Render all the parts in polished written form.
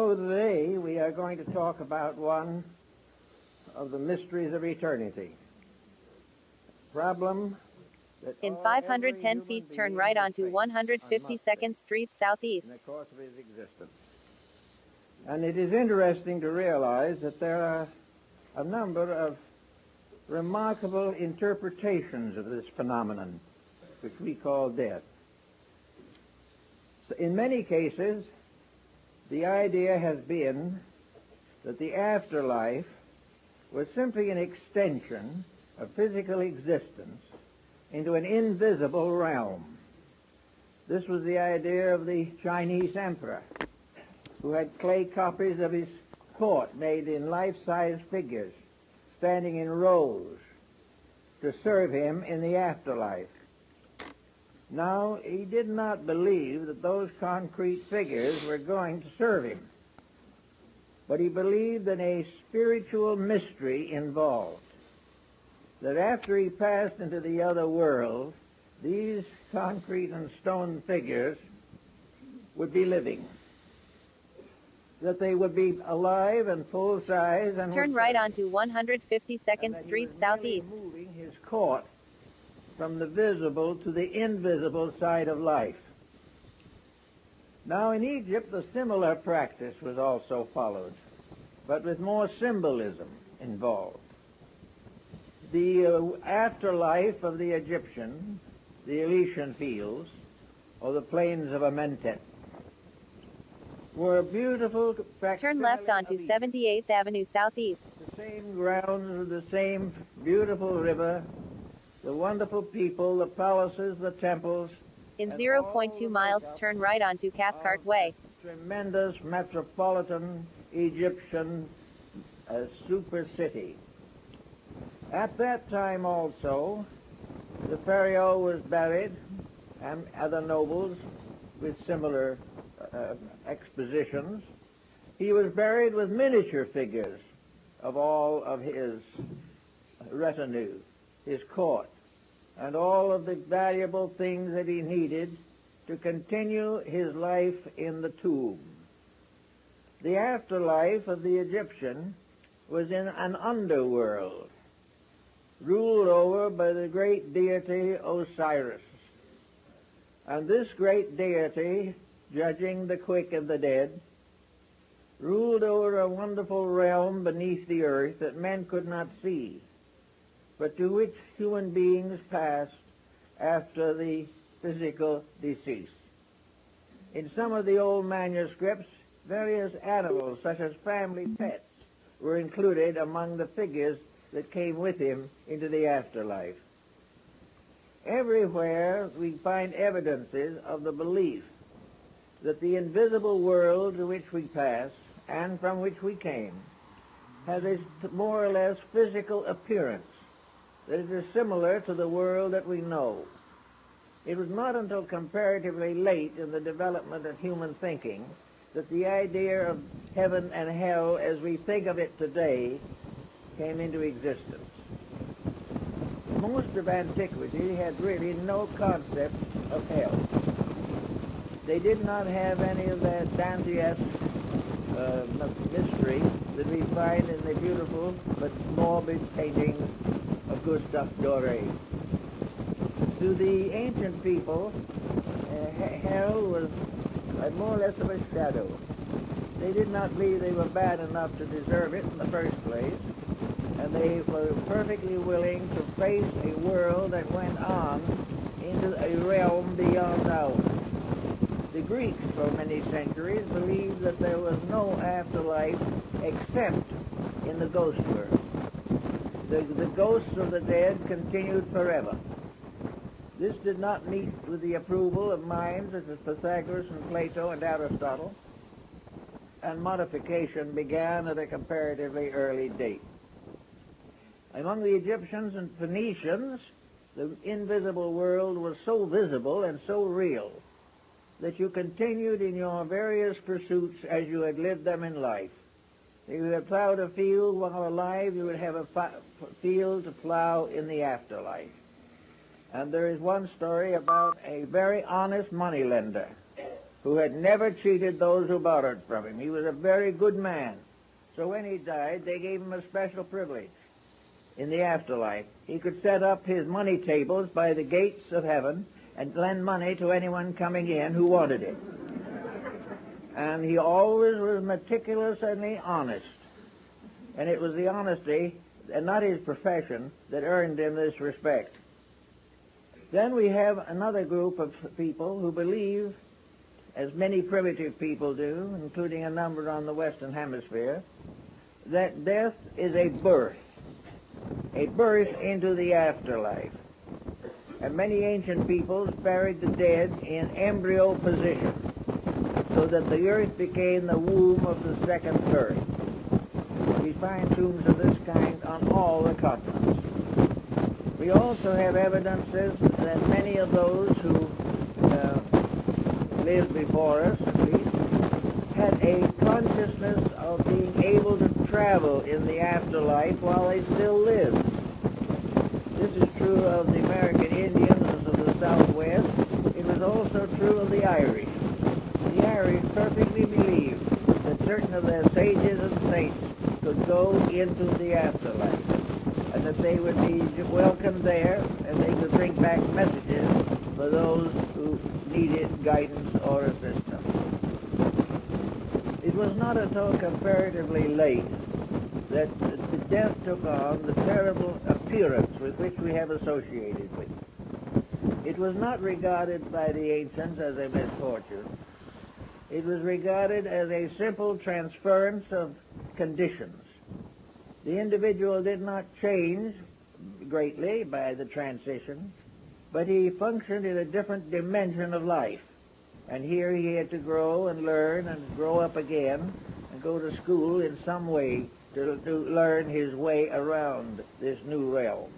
So today we are going to talk about one of the mysteries of eternity. Problem that In every 510 human feet, being turn right has onto faced, 152nd Street in Southeast. the course of his existence. And it is interesting to realize that there are a number of remarkable interpretations of this phenomenon, which we call death. So in many cases, the idea has been that the afterlife was simply an extension of physical existence into an invisible realm. This was the idea of the Chinese emperor, who had clay copies of his court made in life-size figures, standing in rows to serve him in the afterlife. Now, he did not believe that those concrete figures were going to serve him, but he believed in a spiritual mystery involved, that after he passed into the other world, these concrete and stone figures would be living, that they would be alive and full size, and Turn right onto 152nd Street Southeast. Moving his court from the visible to the invisible side of life. Now in Egypt, a similar practice was also followed, but with more symbolism involved. The afterlife of the Egyptian, the Elysian fields, or the plains of Amentet, were beautiful. Turn left onto 78th Avenue Southeast. The same grounds, the same beautiful river, the wonderful people, the palaces, the temples. In 0.2 miles, turn right onto Cathcart Way. Tremendous metropolitan Egyptian super city. At that time also, the pharaoh was buried, and other nobles with similar expositions. He was buried with miniature figures of all of his retinue, his court, and all of the valuable things that he needed to continue his life in the tomb. The afterlife of the Egyptian was in an underworld, ruled over by the great deity Osiris. And this great deity, judging the quick and the dead, ruled over a wonderful realm beneath the earth that men could not see, but to which human beings passed after the physical decease. In some of the old manuscripts, various animals, such as family pets, were included among the figures that came with him into the afterlife. Everywhere we find evidences of the belief that the invisible world to which we pass and from which we came has a more or less physical appearance that is similar to the world that we know. It was not until comparatively late in the development of human thinking that the idea of heaven and hell as we think of it today came into existence. Most of antiquity had really no concept of hell. They did not have any of that Danteesque mystery that we find in the beautiful but morbid paintings of Gustave Doré. To the ancient people, hell was more or less of a shadow. They did not believe they were bad enough to deserve it in the first place, and they were perfectly willing to face a world that went on into a realm beyond ours. The Greeks, for many centuries, believed that there was no afterlife except in the ghost world. The ghosts of the dead continued forever. This did not meet with the approval of minds such as Pythagoras and Plato and Aristotle, and modification began at a comparatively early date. Among the Egyptians and Phoenicians, the invisible world was so visible and so real that you continued in your various pursuits as you had lived them in life. If you had plowed a field while alive, you would have a field to plow in the afterlife. And there is one story about a very honest moneylender who had never cheated those who borrowed from him. He was a very good man. So when he died, they gave him a special privilege in the afterlife. He could set up his money tables by the gates of heaven and lend money to anyone coming in who wanted it. And he always was meticulously honest. And it was the honesty, and not his profession, that earned him this respect. Then we have another group of people who believe, as many primitive people do, including a number on the Western Hemisphere, that death is a birth into the afterlife. And many ancient peoples buried the dead in embryo position, so that the earth became the womb of the second birth. We find tombs of this kind on all the continents. We also have evidences that many of those who lived before us, at least, had a consciousness of being able to travel in the afterlife while they still lived. This is true of the American Indians of the Southwest. It was also true of the Irish. The Irish perfectly believed that certain of their sages and saints could go into the afterlife, and that they would be welcome there, and they could bring back messages for those who needed guidance or assistance. It was not until comparatively late that the death took on the terrible appearance with which we have associated with it. It was not regarded by the ancients as a misfortune. It was regarded as a simple transference of conditions. The individual did not change greatly by the transition, but he functioned in a different dimension of life. And here he had to grow and learn and grow up again and go to school in some way to learn his way around this new realm.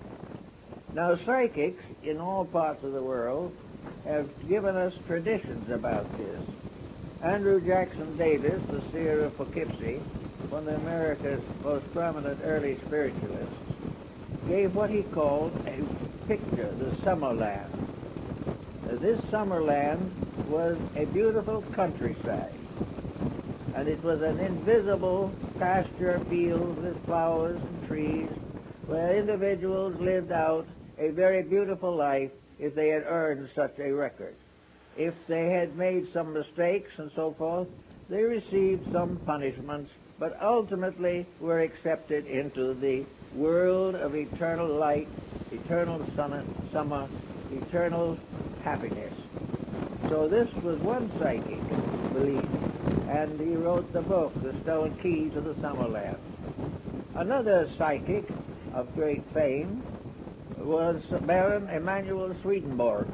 Now, psychics in all parts of the world have given us traditions about this. Andrew Jackson Davis, the seer of Poughkeepsie, one of America's most prominent early spiritualists, gave what he called a picture, the Summerland. This Summerland was a beautiful countryside, and it was an invisible pasture field with flowers and trees where individuals lived out a very beautiful life if they had earned such a record. If they had made some mistakes and so forth, they received some punishments, but ultimately were accepted into the world of eternal light, eternal summer, eternal happiness. So this was one psychic belief, and he wrote the book, The Stone Key to the Summerland. Another psychic of great fame was Baron Emanuel Swedenborg,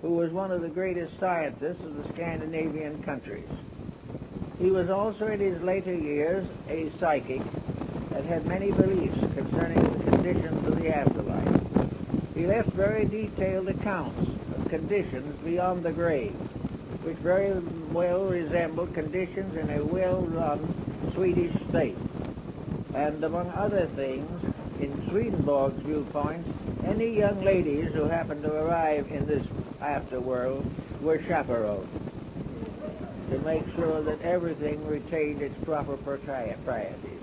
who was one of the greatest scientists of the Scandinavian countries. He was also in his later years a psychic and had many beliefs concerning the conditions of the afterlife. He left very detailed accounts of conditions beyond the grave, which very well resembled conditions in a well-run Swedish state. And among other things, in Swedenborg's viewpoint, any young ladies who happened to arrive in this afterworld were chaperoned to make sure that everything retained its proper proprieties.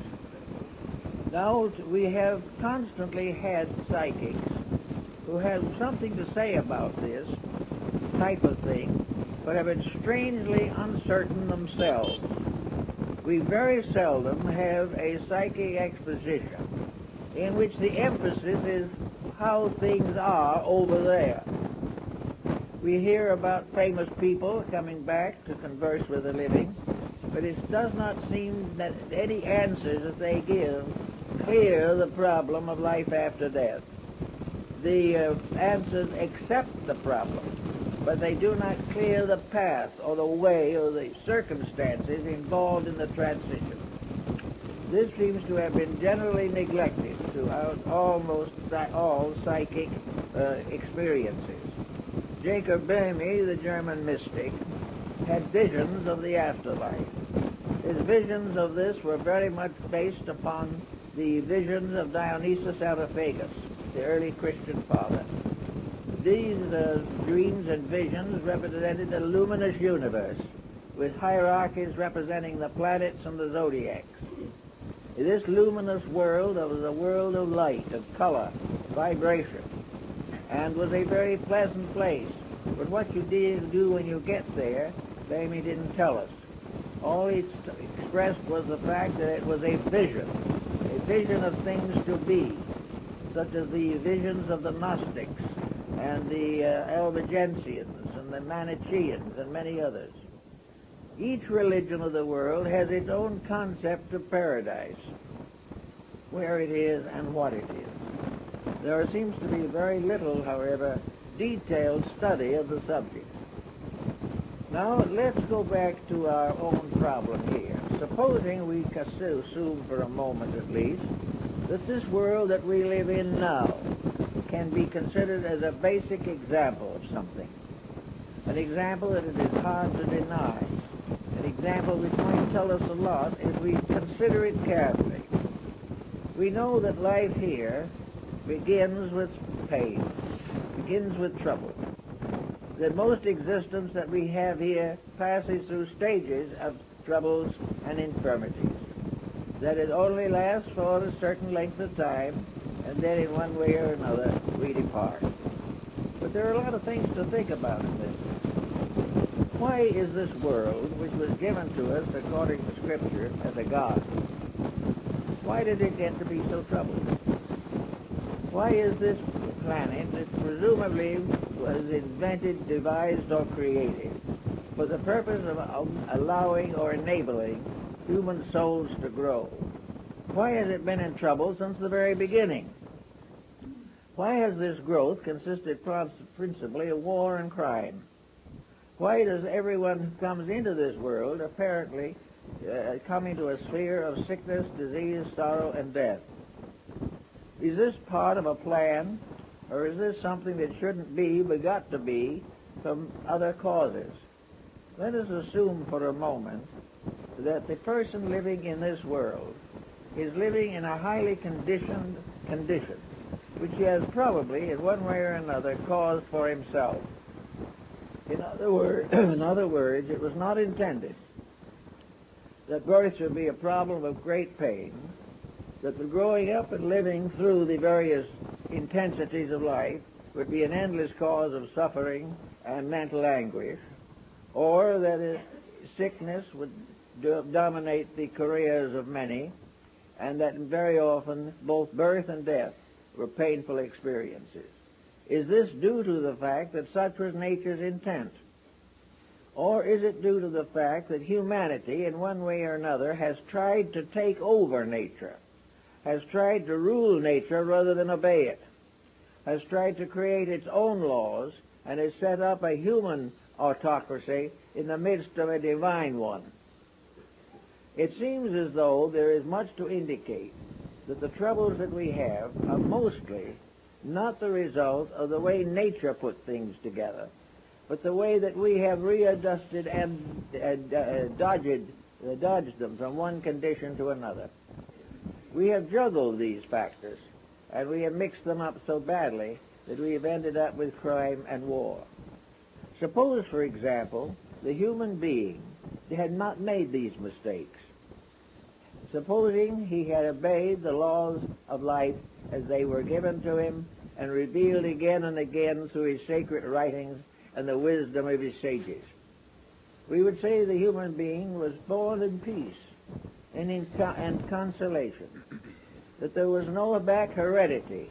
Now we have constantly had psychics who have something to say about this type of thing, but have been strangely uncertain themselves. We very seldom have a psychic exposition in which the emphasis is how things are over there. We hear about famous people coming back to converse with the living, but it does not seem that any answers that they give clear the problem of life after death. The answers accept the problem, but they do not clear the path or the way or the circumstances involved in the transition. This seems to have been generally neglected throughout almost all psychic experiences. Jacob Boehme, the German mystic, had visions of the afterlife. His visions of this were very much based upon the visions of Dionysius Areopagus, the early Christian father. These dreams and visions represented a luminous universe with hierarchies representing the planets and the zodiacs. This luminous world was a world of light, of color, vibration, and was a very pleasant place. But what you did do when you get there, Bamey didn't tell us. All he expressed was the fact that it was a vision of things to be, such as the visions of the Gnostics and the Albigensians and the Manichaeans and many others. Each religion of the world has its own concept of paradise, where it is and what it is. There seems to be very little, however, detailed study of the subject. Now, let's go back to our own problem here. Supposing we assume for a moment at least that this world that we live in now can be considered as a basic example of something, an example that it is hard to deny, an example which might tell us a lot if we consider it carefully. We know that life here begins with pain, begins with trouble. That most existence that we have here passes through stages of troubles and infirmities. That it only lasts for a certain length of time, and then in one way or another we depart. But there are a lot of things to think about in this. Why is this world, which was given to us according to Scripture as a God, why did it get to be so troubled? Why is this planet that presumably was invented, devised, or created for the purpose of allowing or enabling human souls to grow? Why has it been in trouble since the very beginning? Why has this growth consisted principally of war and crime? Why does everyone who comes into this world apparently come into a sphere of sickness, disease, sorrow, and death? Is this part of a plan, or is this something that shouldn't be but got to be from other causes? Let us assume for a moment that the person living in this world is living in a highly conditioned condition, which he has probably, in one way or another, caused for himself. In other words, it was not intended that birth should be a problem of great pain, that the growing up and living through the various intensities of life would be an endless cause of suffering and mental anguish, or that sickness would dominate the careers of many, and that very often both birth and death were painful experiences. Is this due to the fact that such was nature's intent? Or is it due to the fact that humanity, in one way or another, has tried to take over nature, has tried to rule nature rather than obey it, has tried to create its own laws, and has set up a human autocracy in the midst of a divine one? It seems as though there is much to indicate that the troubles that we have are mostly not the result of the way nature put things together, but the way that we have readjusted and dodged them from one condition to another. We have juggled these factors, and we have mixed them up so badly that we have ended up with crime and war. Suppose, for example, the human being had not made these mistakes. Supposing he had obeyed the laws of life as they were given to him and revealed again and again through his sacred writings and the wisdom of his sages. We would say the human being was born in peace and in consolation, that there was no back heredity,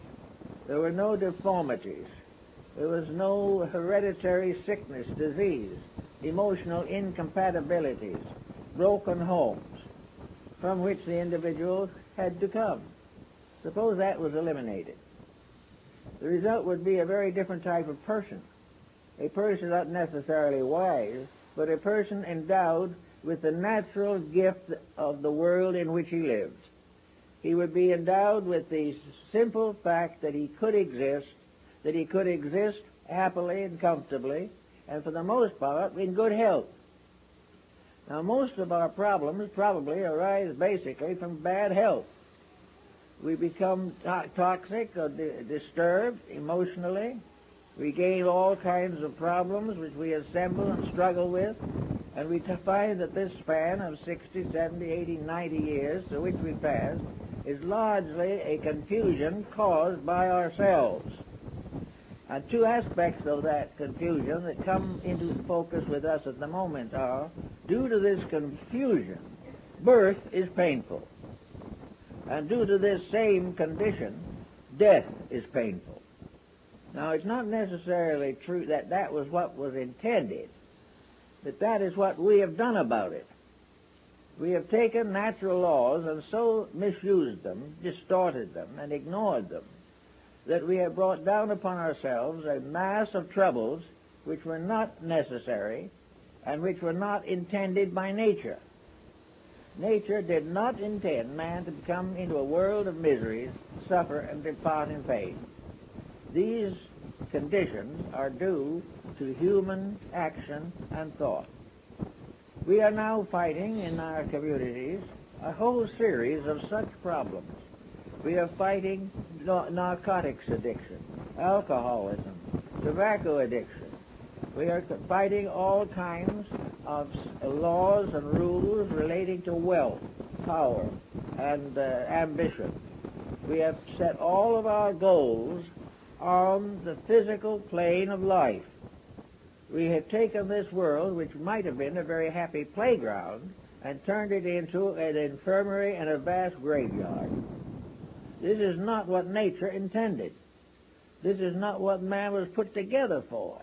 there were no deformities, there was no hereditary sickness, disease, emotional incompatibilities, broken homes, from which the individual had to come. Suppose that was eliminated. The result would be a very different type of person. A person not necessarily wise, but a person endowed with the natural gift of the world in which he lives. He would be endowed with the simple fact that he could exist happily and comfortably, and for the most part in good health. Now, most of our problems probably arise basically from bad health. We become toxic or disturbed emotionally, We gain all kinds of problems which we assemble and struggle with, and we find that this span of 60, 70, 80, 90 years through which we pass is largely a confusion caused by ourselves. And two aspects of that confusion that come into focus with us at the moment are, due to this confusion, birth is painful. And due to this same condition, death is painful. Now, it's not necessarily true that that was what was intended, but that is what we have done about it. We have taken natural laws and so misused them, distorted them, and ignored them, that we have brought down upon ourselves a mass of troubles which were not necessary and which were not intended by nature. Nature did not intend man to come into a world of miseries, suffer, and depart in pain. These conditions are due to human action and thought. We are now fighting in our communities a whole series of such problems. We are fighting narcotics addiction, alcoholism, tobacco addiction. We are fighting all kinds of laws and rules relating to wealth, power, and ambition. We have set all of our goals on the physical plane of life. We have taken this world, which might have been a very happy playground, and turned it into an infirmary and a vast graveyard. This is not what nature intended. This is not what man was put together for.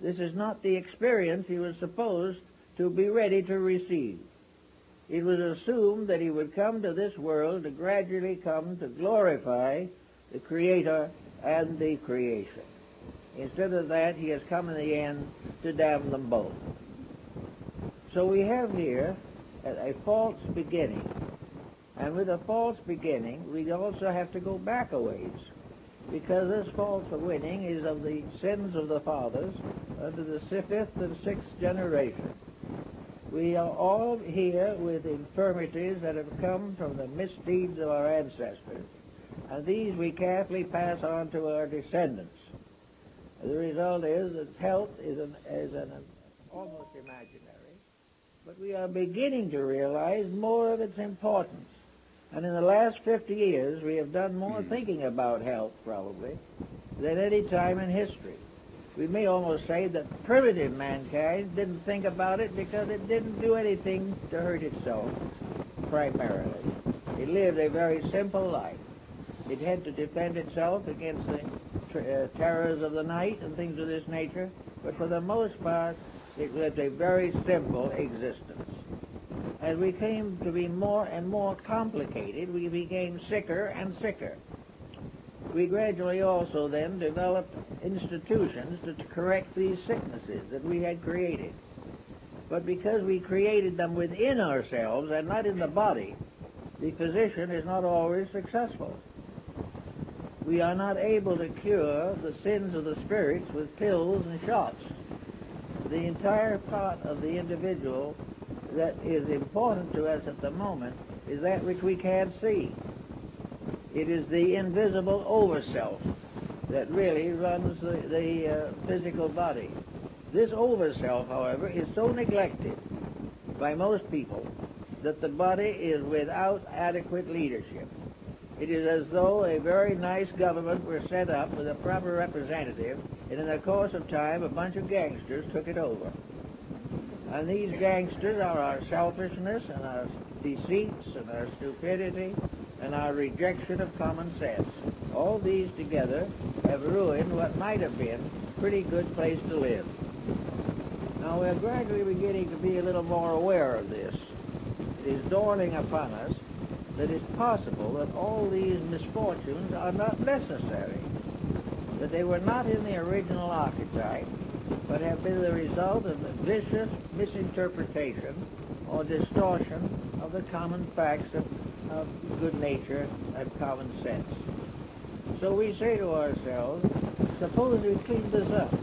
This is not the experience he was supposed to be ready to receive. It was assumed that he would come to this world to gradually come to glorify the Creator and the creation. Instead of that, he has come in the end to damn them both. So we have here a false beginning. And with a false beginning, we also have to go back a ways, because this false beginning is of the sins of the fathers unto the fifth and sixth generation. We are all here with infirmities that have come from the misdeeds of our ancestors, and these we carefully pass on to our descendants. The result is that health is almost imaginary, but we are beginning to realize more of its importance. And in the last 50 years, we have done more thinking about health, probably, than any time in history. We may almost say that primitive mankind didn't think about it because it didn't do anything to hurt itself, primarily. It lived a very simple life. It had to defend itself against the terrors of the night and things of this nature, but for the most part, it lived a very simple existence. As we came to be more and more complicated, we became sicker and sicker. We gradually also then developed institutions to correct these sicknesses that we had created. But because we created them within ourselves and not in the body, the physician is not always successful. We are not able to cure the sins of the spirits with pills and shots. The entire part of the individual that is important to us at the moment is that which we can't see. It is the invisible over-self that really runs the physical body. This over-self, however, is so neglected by most people that the body is without adequate leadership. It is as though a very nice government were set up with a proper representative, and in the course of time a bunch of gangsters took it over. And these gangsters are our selfishness and our deceits and our stupidity and our rejection of common sense. All these together have ruined what might have been a pretty good place to live. Now we're gradually beginning to be a little more aware of this. It is dawning upon us that it's possible that all these misfortunes are not necessary, that they were not in the original archetype, but have been the result of a vicious misinterpretation or distortion of the common facts of good nature and common sense. So we say to ourselves, suppose we clean this up.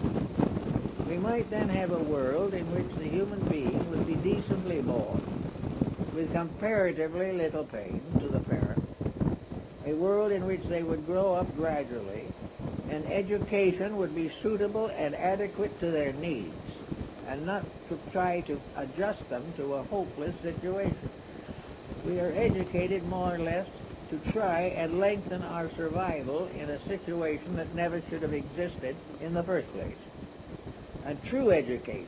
We might then have a world in which the human being would be decently born, with comparatively little pain to the parent, a world in which they would grow up gradually and education would be suitable and adequate to their needs, and not to try to adjust them to a hopeless situation. We are educated more or less to try and lengthen our survival in a situation that never should have existed in the first place. And true education,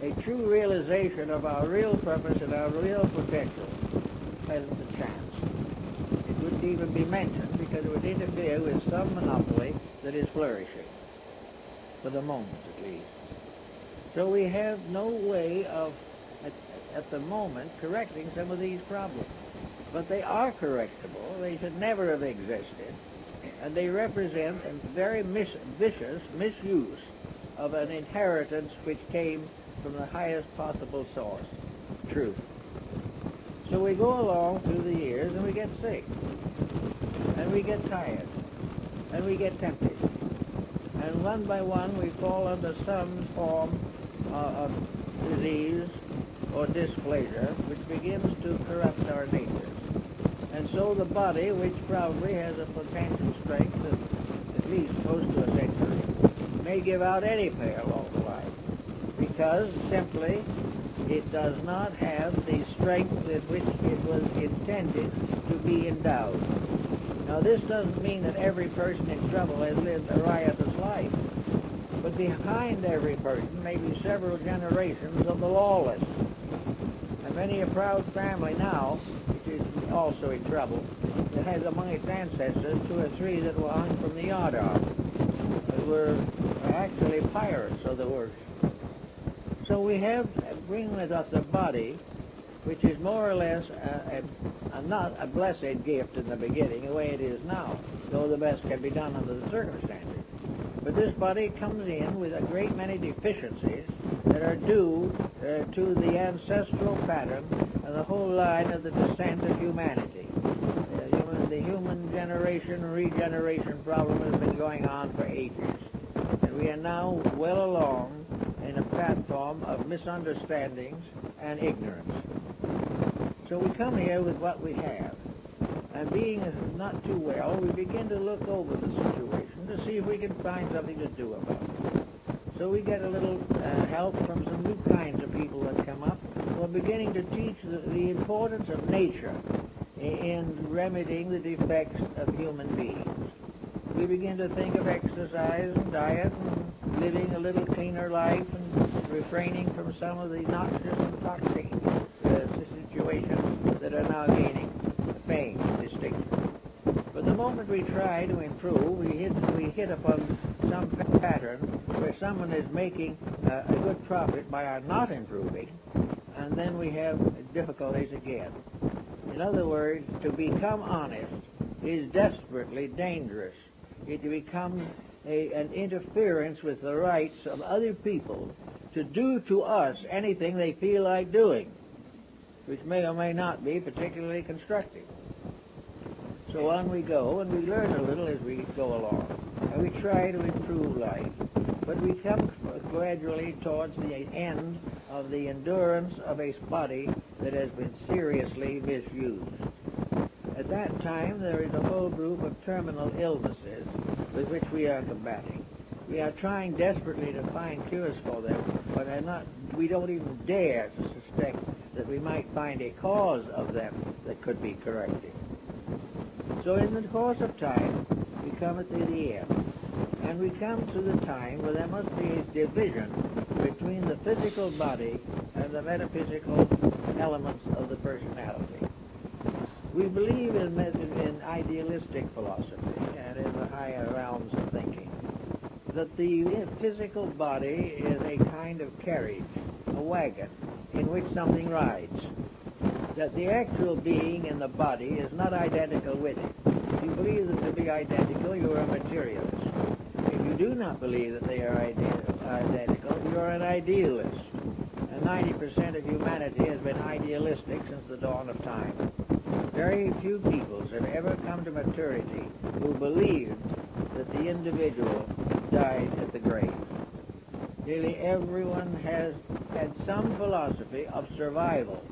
a true realization of our real purpose and our real potential, hasn't a chance. It wouldn't even be mentioned because it would interfere with some monopoly that is flourishing, for the moment at least. So we have no way of, at the moment, correcting some of these problems. But they are correctable. They should never have existed. And they represent a very vicious misuse of an inheritance which came from the highest possible source, truth. So we go along through the years and we get sick. And we get tired. And we get tempted. And one by one we fall under some form of disease or displeasure which begins to corrupt our natures. And so the body, which probably has a potential strength of at least close to a century, may give out any pair all the life, because simply it does not have the strength with which it was intended to be endowed. Now this doesn't mean that every person in trouble has lived a riotous life, but behind every person may be several generations of the lawless. And many a proud family now, which is also in trouble, that has among its ancestors 2 or 3 that were hung from the yardarm, that were actually pirates of the worst. So we have bring with us a body which is more or less not a blessed gift in the beginning, the way it is now, though the best can be done under the circumstances. But this body comes in with a great many deficiencies that are due to the ancestral pattern of the whole line of the descent of humanity. The human generation, regeneration problem has been going on for ages. And we are now well along in a platform of misunderstandings and ignorance. So we come here with what we have. And being not too well, we begin to look over the situation to see if we can find something to do about it. So we get a little help from some new kinds of people that come up who are beginning to teach the importance of nature in remedying the defects of human beings. We begin to think of exercise and diet and living a little cleaner life and refraining from some of the noxious and toxic situations that are now gaining fame and distinction. But the moment we try to improve, we hit upon some pattern where someone is making a good profit by our not improving, and then we have difficulties again. In other words, to become honest is desperately dangerous. It becomes an interference with the rights of other people to do to us anything they feel like doing, which may or may not be particularly constructive. So on we go, and we learn a little as we go along, and we try to improve life. But we come gradually towards the end of the endurance of a body that has been seriously misused. At that time, there is a whole group of terminal illnesses with which we are combating. We are trying desperately to find cures for them, but we don't even dare to suspect that we might find a cause of them that could be corrected. So in the course of time, we come to the end. And we come to the time where there must be a division between the physical body and the metaphysical elements of the personality. We believe in idealistic philosophy and in the higher realms of thinking that the physical body is a kind of carriage, a wagon, in which something rides. That the actual being in the body is not identical with it. If you believe them to be identical, you are a materialist. If you do not believe that they are identical, you are an idealist. And 90% of humanity has been idealistic since the dawn of time. Very few peoples have ever come to maturity who believed that the individual died at the grave. Nearly everyone has had some philosophy of survival.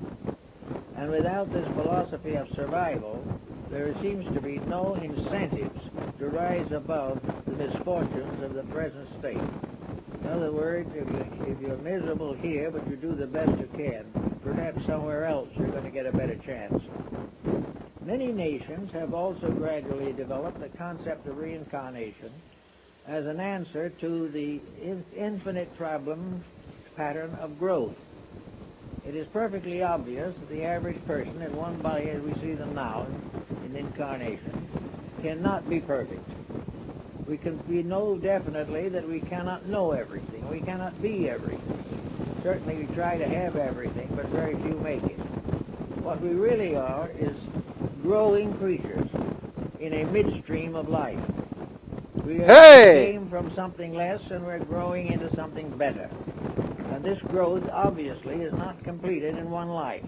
And without this philosophy of survival, there seems to be no incentives to rise above the misfortunes of the present state. In other words, if you're miserable here, but you do the best you can, perhaps somewhere else you're going to get a better chance. Many nations have also gradually developed the concept of reincarnation as an answer to the infinite problem pattern of growth. It is perfectly obvious that the average person in one body, as we see them now in incarnation, cannot be perfect. We know definitely that we cannot know everything. We cannot be everything. Certainly we try to have everything, but very few make it. What we really are is growing creatures in a midstream of life. We came from something less and we're growing into something better. And this growth obviously is not completed in one life.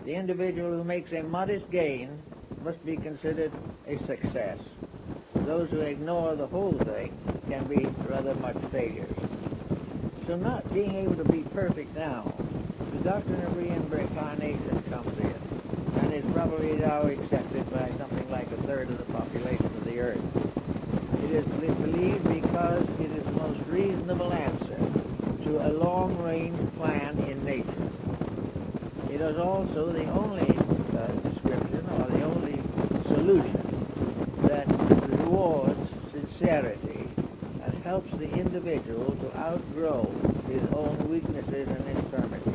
The individual who makes a modest gain must be considered a success. Those who ignore the whole thing can be rather much failures. So not being able to be perfect now, the doctrine of reincarnation comes in, and is probably now accepted by something like a third of the population of the earth. It is believed because it is the most reasonable answer to a long-range plan in nature. It is also the only description or the only solution that rewards sincerity and helps the individual to outgrow his own weaknesses and infirmities.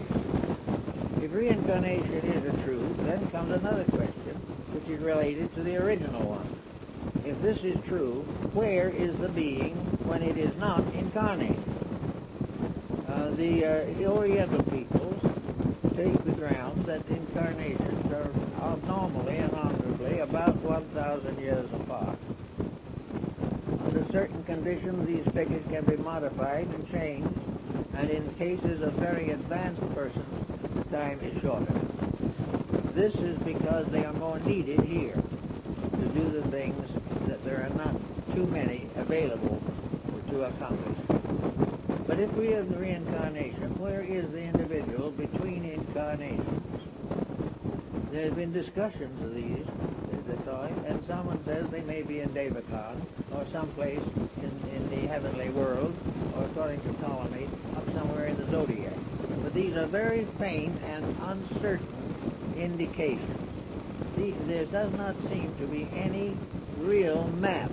If reincarnation is a truth, then comes another question, which is related to the original one. If this is true, where is the being when it is not incarnate? The Oriental peoples take the ground that incarnations are normally and honorably about 1,000 years apart. Under certain conditions, these figures can be modified and changed, and in cases of very advanced persons, the time is shorter. This is because they are more needed here to do the things that there are not too many available to accomplish. But if we have the reincarnation, where is the individual between incarnations? There have been discussions of these at the time, and someone says they may be in Devakan, or someplace in the heavenly world, or according to Ptolemy, up somewhere in the zodiac. But these are very faint and uncertain indications. There does not seem to be any real map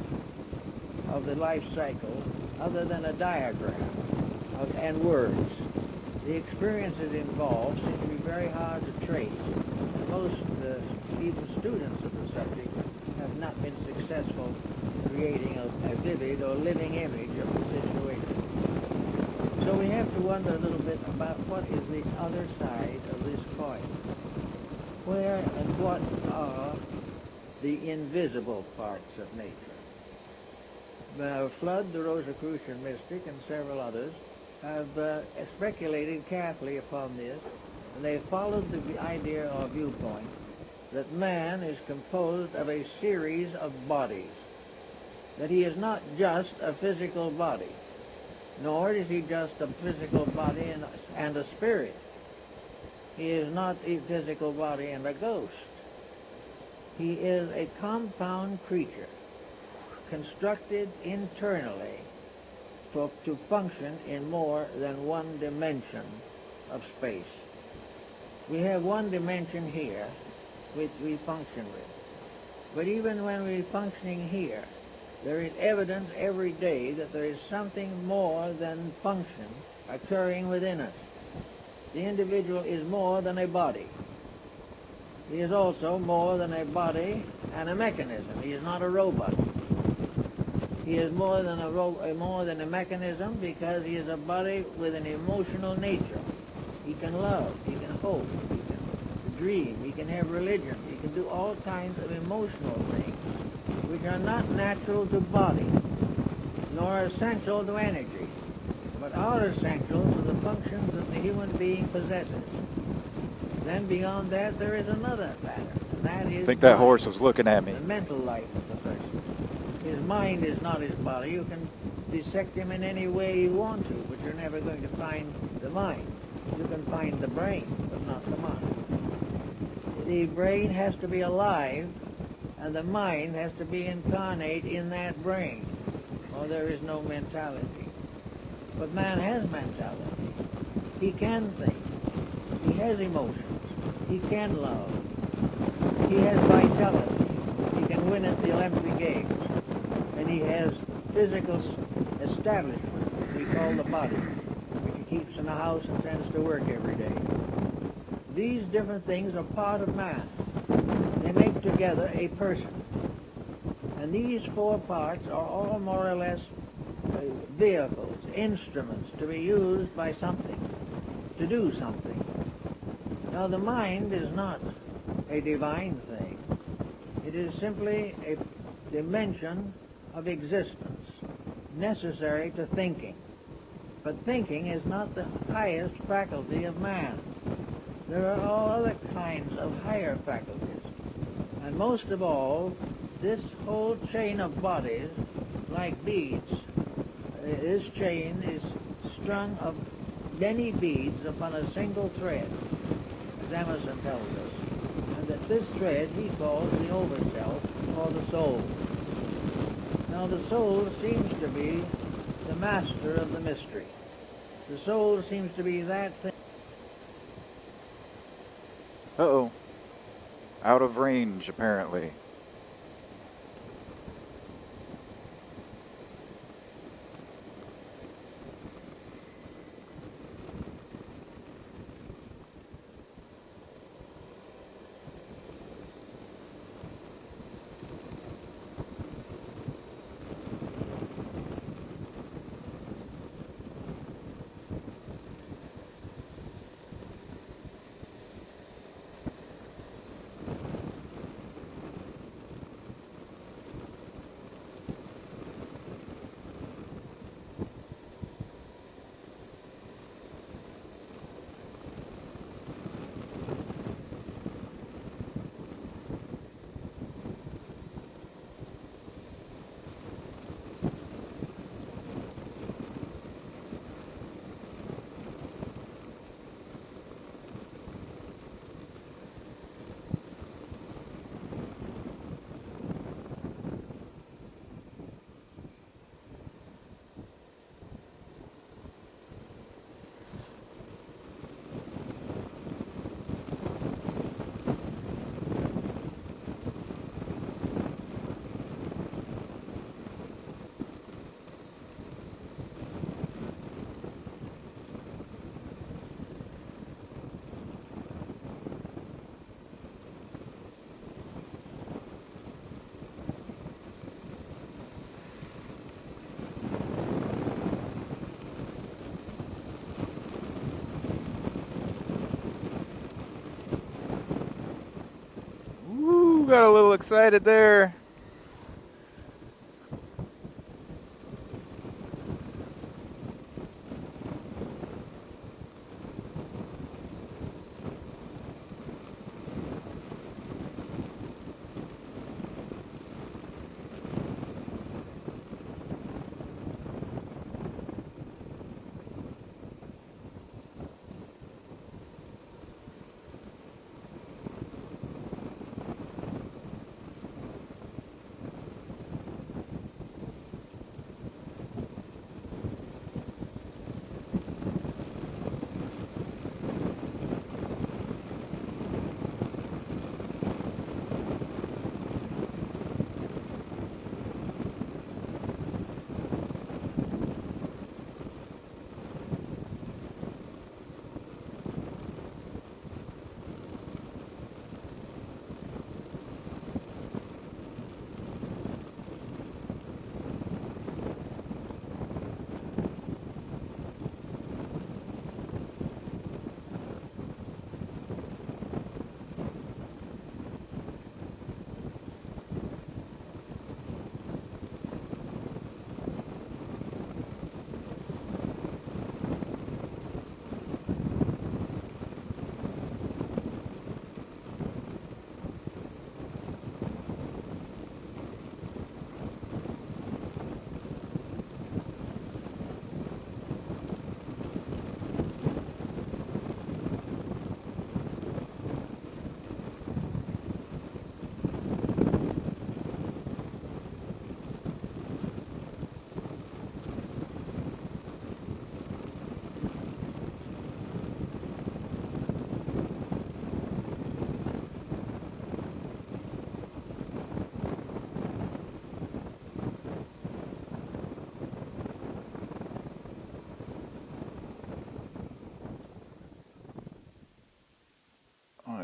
of the life cycle other than a diagram and words. The experiences involved seem to be very hard to trace, and most even students of the subject have not been successful in creating a vivid or living image of the situation. So we have to wonder a little bit about what is the other side of this coin. Where and what are the invisible parts of nature? Flood, the Rosicrucian mystic, and several others have speculated carefully upon this, and they followed the idea or viewpoint that man is composed of a series of bodies, that he is not just a physical body, nor is he just a physical body and a spirit. He is not a physical body and a ghost. He is a compound creature constructed internally to function in more than one dimension of space. We have one dimension here which we function with. But even when we're functioning here, there is evidence every day that there is something more than function occurring within us. The individual is more than a body. He is also more than a body and a mechanism. He is not a robot. He is more than a mechanism because he is a body with an emotional nature. He can love, he can hope, he can dream, he can have religion, he can do all kinds of emotional things which are not natural to body, nor essential to energy, but are essential to the functions that the human being possesses. Then beyond that, there is another matter, and that is I think that horse was looking at me. The mental life of the person. His mind is not his body. You can dissect him in any way you want to, but you're never going to find the mind. You can find the brain, but not the mind. The brain has to be alive And the mind has to be incarnate in that brain, or there is no mentality. But man has mentality. He can think. He has emotions. He can love. He has vitality. He can win at the Olympic Games. And he has physical establishment, which we call the body, which he keeps in the house and sends to work every day. These different things are part of man. They make together a person. And these four parts are all more or less vehicles, instruments to be used by something, to do something. Now the mind is not a divine thing. It is simply a dimension of existence necessary to thinking. But thinking is not the highest faculty of man. There are all other kinds of higher faculties. And most of all, this whole chain of bodies, like beads, this chain is strung of many beads upon a single thread, as Emerson tells us. And that this thread he calls the overself, or the soul. Now the soul seems to be the master of the mystery. The soul seems to be that thing. Uh-oh. Out of range, apparently. Got a little excited there.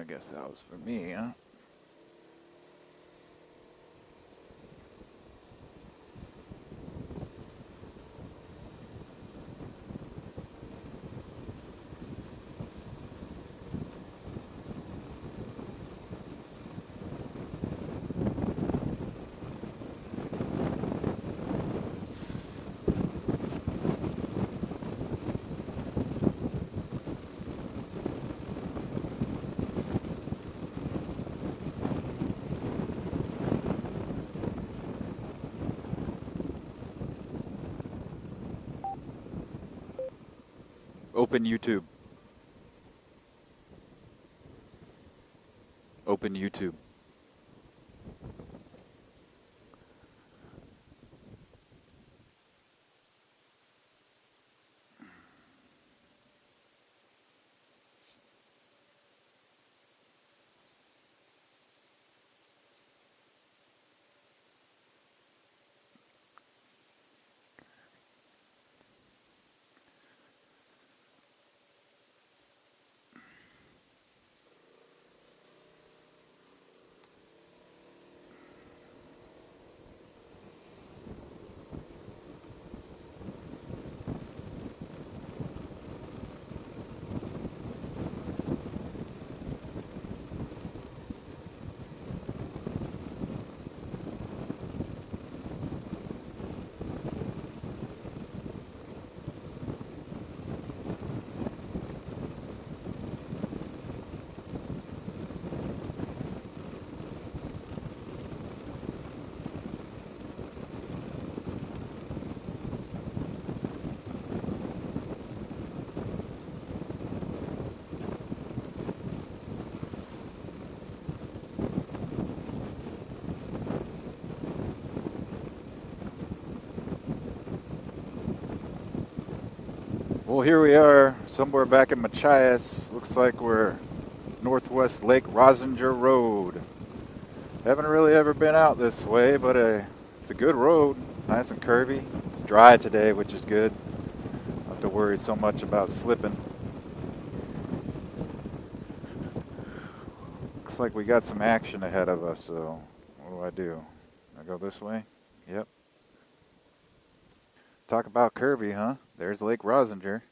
I guess that was for me, huh? Open YouTube. Open YouTube. Well, here we are, somewhere back in Machias. Looks like we're northwest Lake Roesinger Road. Haven't really ever been out this way, but it's a good road, nice and curvy. It's dry today, which is good. Don't have to worry so much about slipping. Looks like we got some action ahead of us, so what do? I go this way? Yep. Talk about curvy, huh? There's Lake Roesinger.